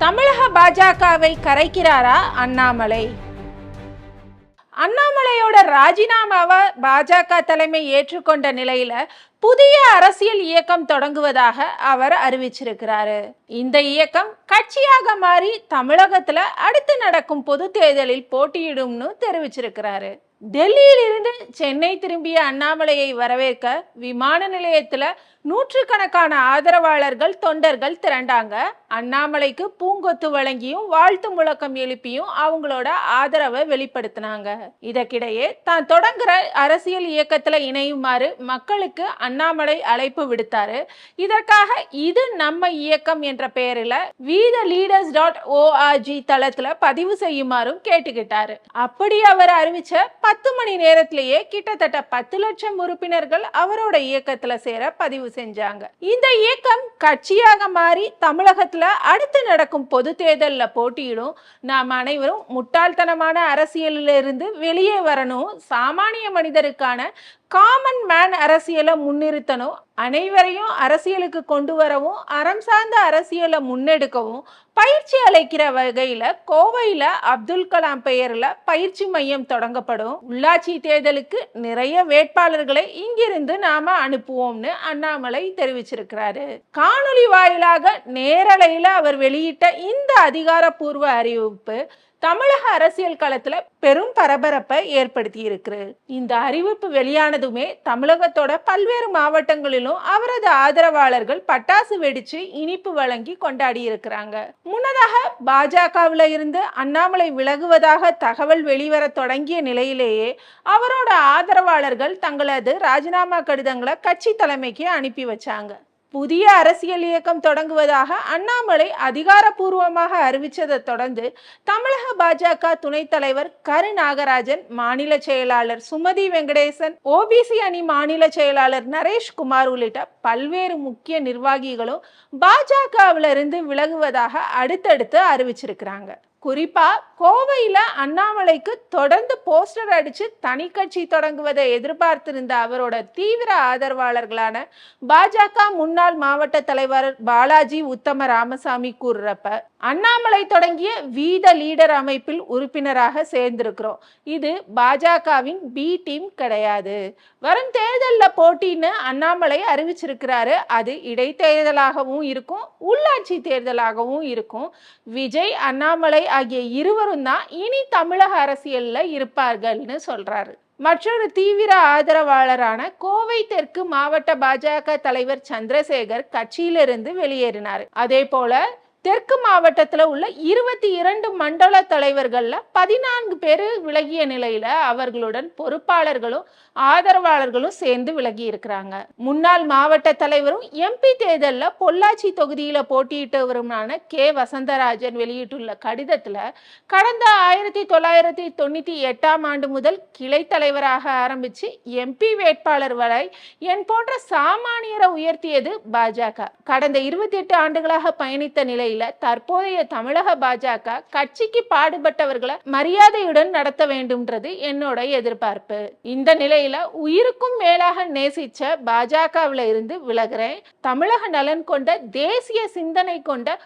தமிழக பாஜகவை கரைக்கிறாரா அண்ணாமலை? அண்ணாமலையோட ராஜினாமாவை பாஜக தலைமை ஏற்றுக்கொண்ட நிலையில புதிய அரசியல் இயக்கம் தொடங்குவதாக அவர் அறிவிச்சிருக்கிறாரு. இந்த இயக்கம் கட்சியாக மாறி தமிழகத்துல அடுத்து நடக்கும் பொது தேர்தலில் போட்டியிடும்னு தெரிவிச்சிருக்கிறாரு. டெல்லியில் இருந்து சென்னை திரும்பிய அண்ணாமலையை வரவேற்க விமான நிலையத்துல நூற்றுக்கணக்கான ஆதரவாளர்கள் தொண்டர்கள் திரண்டாங்க. அண்ணாமலைக்கு பூங்கொத்து வழங்கியும் வாழ்த்து முழக்கம் எழுப்பியும் அவங்களோட ஆதரவை வெளிப்படுத்தினாங்க. இதற்கிடையே தான் தொடங்குற அரசியல் இயக்கத்துல இணையுமாறு மக்களுக்கு அண்ணாமலை அழைப்பு விடுத்தாரு. இதற்காக இது நம்ம இயக்கம் என்ற பெயரில் WeTheLeaders.org தளத்துல பதிவு செய்யுமாறும் கேட்டுக்கிட்டாரு. அப்படி அவர் அறிவிச்ச 10 மணி நேரத்திலேயே கிட்டத்தட்ட 10 லட்சம் உறுப்பினர்கள் அவரோட இயக்கத்துல சேர பதிவு செஞ்சாங்க. இந்த இயக்கம் கட்சியாக மாறி தமிழகத்துல அடுத்து நடக்கும் பொது தேர்தலில் போட்டியிடும். நாம் அனைவரும் முட்டாள்தனமான அரசியலிலிருந்து வெளியே வரணும், சாமானிய மனிதருக்கான காமன் மேன் அரசியலை முன்னிறுத்தணும், அனைவரையும் அரசியலுக்கு கொண்டு வரவும் அறம் சார்ந்த அரசியலை முன்னெடுக்கவும் பயிற்சி அளிக்கிற வகையில கோவையில அப்துல் கலாம் பெயர்ல பயிற்சி மையம் தொடங்கப்படும். உள்ளாட்சி தேர்தலுக்கு நிறைய வேட்பாளர்களை இங்கிருந்து நாம அனுப்புவோம்னு அண்ணாமலை தெரிவிச்சிருக்கிறாரு. காணொலி வாயிலாக நேரலையில அவர் வெளியிட்ட இந்த அதிகாரப்பூர்வ அறிவிப்பு தமிழக அரசியல் களத்துல பெரும் பரபரப்பை ஏற்படுத்தி இருக்கு. இந்த அறிவிப்பு வெளியானதுமே தமிழகத்தோட பல்வேறு மாவட்டங்களிலும் அவரது ஆதரவாளர்கள் பட்டாசு வெடிச்சு இனிப்பு வழங்கி கொண்டாடி இருக்கிறாங்க. முன்னதாக பாஜகவில் இருந்து அண்ணாமலை விலகுவதாக தகவல் வெளிவர தொடங்கிய நிலையிலேயே அவரோட ஆதரவாளர்கள் தங்களது ராஜினாமா கடிதங்களை கட்சி தலைமைக்கு அனுப்பி வச்சாங்க. புதிய அரசியல் இயக்கம் தொடங்குவதாக அண்ணாமலை அதிகாரப்பூர்வமாக அறிவித்ததை தொடர்ந்து தமிழக பாஜக துணைத் தலைவர் கரு நாகராஜன், மாநில செயலாளர் சுமதி வெங்கடேசன், ஓபிசி அணி மாநில செயலாளர் நரேஷ்குமார் உள்ளிட்ட பல்வேறு முக்கிய நிர்வாகிகளும் பாஜகவிலிருந்து விலகுவதாக அடுத்தடுத்து அறிவிச்சிருக்கிறாங்க. குறிப்பா கோவையில அண்ணாமலைக்கு தொடர்ந்து போஸ்டர் அடிச்சு தனி கட்சி தொடங்குவதை எதிர்பார்த்திருந்த அவரோட தீவிர ஆதரவாளர்களான பாஜக முன்னாள் மாவட்ட தலைவர் பாலாஜி உத்தம ராமசாமி கூறுறப்ப அண்ணாமலை தொடங்கிய வீத லீடர் அமைப்பில் உறுப்பினராக சேர்ந்திருக்கிறோம். இது பாஜகவின் பி டீம் கிடையாது. வரும் தேர்தலில் போட்டின்னு அண்ணாமலை அறிவிச்சிருக்கிறாரு. அது இடைத்தேர்தலாகவும் இருக்கும், உள்ளாட்சி தேர்தலாகவும் இருக்கும். விஜய், அண்ணாமலை ஆகிய இருவரும் தான் இனி தமிழக அரசியல்ல இருப்பார்கள்னு சொல்றாரு. மற்றொரு தீவிர ஆதரவாளரான கோவை தெற்கு மாவட்ட பாஜக தலைவர் சந்திரசேகர் கட்சியிலிருந்து வெளியேறினார். அதே போல தெற்கு மாவட்டத்தில் உள்ள 22 மண்டல தலைவர்கள்ல 14 பேர் விலகிய நிலையில அவர்களுடன் பொறுப்பாளர்களும் ஆதரவாளர்களும் சேர்ந்து விலகி இருக்கிறாங்க. முன்னாள் மாவட்ட தலைவரும் எம்பி தேர்தலில் பொள்ளாச்சி தொகுதியில போட்டியிட்டவருமான கே வசந்தராஜன் வெளியிட்டுள்ள கடிதத்துல கடந்த 1998ஆம் ஆண்டு முதல் கிளை தலைவராக ஆரம்பிச்சு எம்பி வேட்பாளர் வரை என் போன்ற சாமானியரை உயர்த்தியது பாஜக. கடந்த 28 ஆண்டுகளாக பயணித்த நிலையில தற்போதைய தமிழக பாஜக கட்சிக்கு பாடுபட்டவர்களை மரியாதையுடன் நடத்த வேண்டும்ன்றது என்னோட எதிர்பார்ப்பு. இந்த நிலையில உயிருக்கும் மேலாக நேசிச்ச பாஜகவில இருந்து விலகிறேன். தமிழக நலன் கொண்ட தேசிய சிந்தனை கொண்ட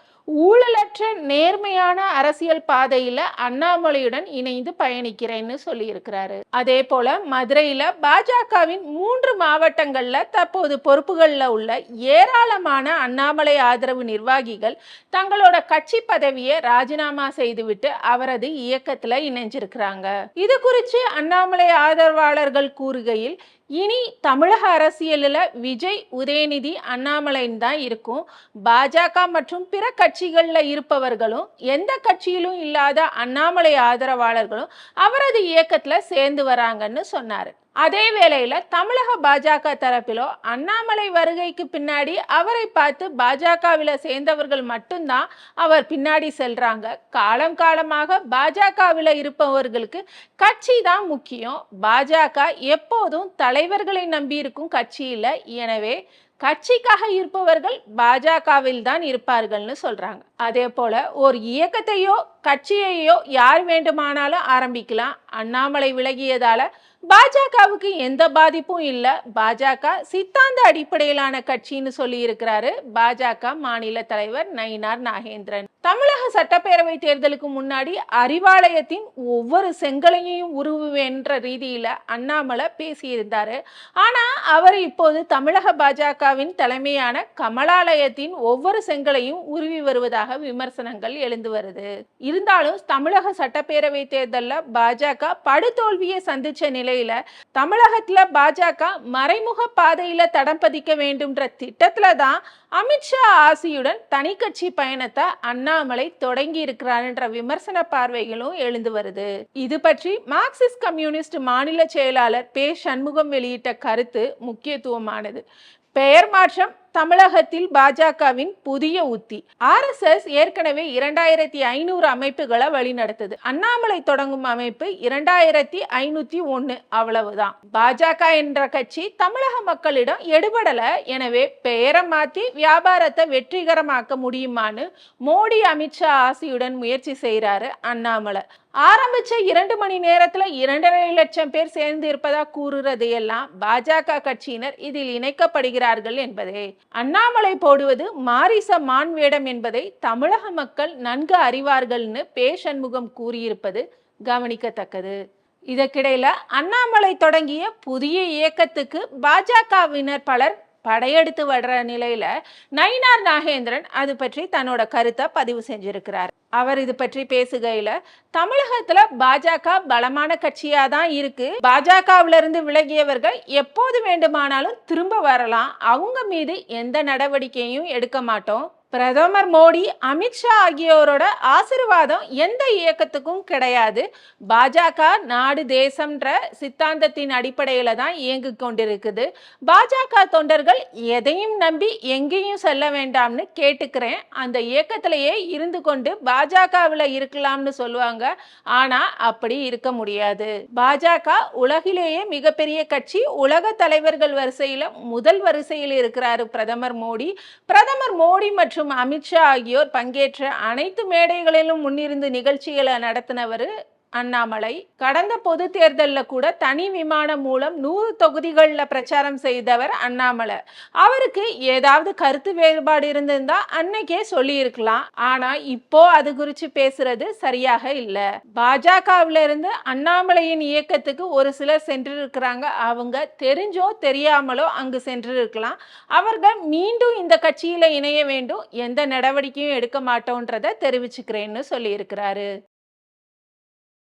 ஊழலற்ற நேர்மையான அரசியல் பாதையில அண்ணாமலையுடன் இணைந்து பயணிக்கிறேன்னு சொல்லி இருக்கிறாரு. அதே போல மதுரையில பாஜகவின் 3 மாவட்டங்கள்ல தற்போது பொறுப்புகள்ல உள்ள ஏராளமான அண்ணாமலை ஆதரவு நிர்வாகிகள் தங்களோட கட்சி பதவியை ராஜினாமா செய்துவிட்டு அவரது இயக்கத்துல இணைஞ்சிருக்கிறாங்க. இது குறித்து அண்ணாமலை ஆதரவாளர்கள் கூறுகையில், இனி தமிழக அரசியலில் விஜய், உதயநிதி, அண்ணாமலைன்னு தான் இருக்கும். பாஜக மற்றும் பிற கட்சிகளில் இருப்பவர்களும் எந்த கட்சியிலும் இல்லாத அண்ணாமலை ஆதரவாளர்களும் அவரது இயக்கத்தில் சேர்ந்து வராங்கன்னு சொன்னார். அதே வேளையில தமிழக பாஜக தரப்பிலோ அண்ணாமலை வருகைக்கு பின்னாடி அவரை பார்த்து பாஜகவில சேர்ந்தவர்கள் மட்டும்தான் அவர் பின்னாடி செல்றாங்க. காலம் காலமாக பாஜகவில இருப்பவர்களுக்கு கட்சி தான் முக்கியம். பாஜக எப்போதும் தலைவர்களை நம்பி இருக்கும் கட்சி இல்லை. எனவே கட்சிக்காக இருப்பவர்கள் பாஜகவில் தான் இருப்பார்கள்னு சொல்றாங்க. அதே போல ஒரு இயக்கத்தையோ கட்சியையோ யார் வேண்டுமானாலும் ஆரம்பிக்கலாம். அண்ணாமலை விலகியதால பாஜகவுக்கு எந்த பாதிப்பும் இல்ல. பாஜக சித்தாந்த அடிப்படையிலான கட்சின்னு சொல்லி இருக்கிறாரு பாஜக மாநில தலைவர் நயினார் நாகேந்திரன். தமிழக சட்டப்பேரவை தேர்தலுக்கு முன்னாடி அறிவாலயத்தின் ஒவ்வொரு செங்கலையும் உருவுவேன்ற ரீதியில அண்ணாமலை பேசியிருந்தாரு. ஆனா அவர் இப்போது தமிழக பாஜகவின் தலைமையான கமலாலயத்தின் ஒவ்வொரு செங்கலையும் உருவி வருவதாக விமர்சனங்கள் எழுந்து வருது. இருந்தாலும் தமிழக சட்டப்பேரவை தேர்தல்ல பாஜக படுதோல்வியை சந்திச்ச நிலையில தமிழகத்துல பாஜக மறைமுக பாதையில தடம் பதிக்க வேண்டும்ன்ற திட்டத்துல தான் அமித்ஷா ஆசியுடன் தனி கட்சி பயணத்தை அண்ணாமலை தொடங்கி இருக்கிறார்ன்ற விமர்சன பார்வைகளும் எழுந்து வருது. இது பற்றி மார்க்சிஸ்ட் கம்யூனிஸ்ட் மாநில செயலாளர் பே சண்முகம் வெளியிட்ட கருத்து முக்கியத்துவமானது. பெயர் மாற்றம் தமிழகத்தில் பாஜகவின் புதிய உத்தி. RSS ஏற்கனவே 2500 அமைப்புகளை வழிநடத்துது. அண்ணாமலை தொடங்கும் அமைப்பு 2501 அவ்வளவுதான். பாஜக என்ற கட்சி தமிழக மக்களிடம் எடுபடல. எனவே பெயரை மாத்தி வியாபாரத்தை வெற்றிகரமாக்க முடியுமான்னு மோடி அமித்ஷா ஆசியுடன் முயற்சி செய்யறாரு அண்ணாமலை. ஆரம்பிச்ச 2 மணி நேரத்துல 2.5 லட்சம் பேர் சேர்ந்து இருப்பதா கூறுறதையெல்லாம் பாஜக கட்சியினர் இதில் இணைக்கப்படுகிறார்கள் என்பதே. அண்ணாமலை போடுவது மாரிச மான் வேடம் என்பதை தமிழக மக்கள் நன்கு அறிவார்கள்னு பே சண்முகம் கூறியிருப்பது கவனிக்கத்தக்கது. இதற்கிடையில அண்ணாமலை தொடங்கிய புதிய இயக்கத்துக்கு பாஜகவினர் பலர் படையெடுத்து வர்ற நிலையில நயினார் நாகேந்திரன் அது பற்றி தன்னோட கருத்தை பதிவு செஞ்சிருக்கிறார். அவர் இது பற்றி பேசுகையில, தமிழகத்துல பாஜக பலமான கட்சியா தான் இருக்கு. பாஜகவில இருந்து விலகியவர்கள் எப்போது வேண்டுமானாலும் திரும்ப வரலாம். அவங்க மீது எந்த நடவடிக்கையும் எடுக்க மாட்டோம். பிரதமர் மோடி, அமித்ஷா ஆகியோரோட ஆசீர்வாதம் எந்த இயக்கத்துக்கும் கிடையாது. பாஜக நாடு தேசம்ன்ற சித்தாந்தத்தின் அடிப்படையில தான் இயங்கி கொண்டிருக்குது. பாஜக தொண்டர்கள் எதையும் நம்பி எங்கேயும் செல்ல வேண்டாம்னு கேட்டுக்கிறேன். அந்த இயக்கத்திலேயே இருந்து கொண்டு பாஜகவில் இருக்கலாம்னு சொல்லுவாங்க. ஆனா அப்படி இருக்க முடியாது. பாஜக உலகிலேயே மிகப்பெரிய கட்சி. உலக தலைவர்கள் வரிசையில முதல் வரிசையில் இருக்கிறாரு பிரதமர் மோடி. பிரதமர் மோடி மற்றும் அமித்ஷா ஆகியோர் பங்கேற்ற அனைத்து மேடைகளிலும் முன்னிருந்து நிகழ்ச்சிகளை நடத்தினவர் அண்ணாமலை. கடந்த பொது தேர்தலில் கூட தனி விமானம் மூலம் 100 தொகுதிகளில் பிரச்சாரம் செய்தவர் அண்ணாமலை. அவருக்கு ஏதாவது கருத்து வேறுபாடு இருந்திருந்தா அன்னைக்கே சொல்லி இருக்கலாம். ஆனா இப்போ அது குறித்து பேசுறது சரியாக இல்லை. பாஜகவில இருந்து அண்ணாமலையின் இயக்கத்துக்கு ஒரு சிலர் சென்றிருக்கிறாங்க. அவங்க தெரிஞ்சோ தெரியாமலோ அங்கு சென்றிருக்கலாம். அவர்கள் மீண்டும் இந்த கட்சியில இணைய வேண்டும், எந்த நடவடிக்கையும் எடுக்க மாட்டோன்றதை தெரிவிச்சுக்கிறேன்னு சொல்லி இருக்கிறாரு.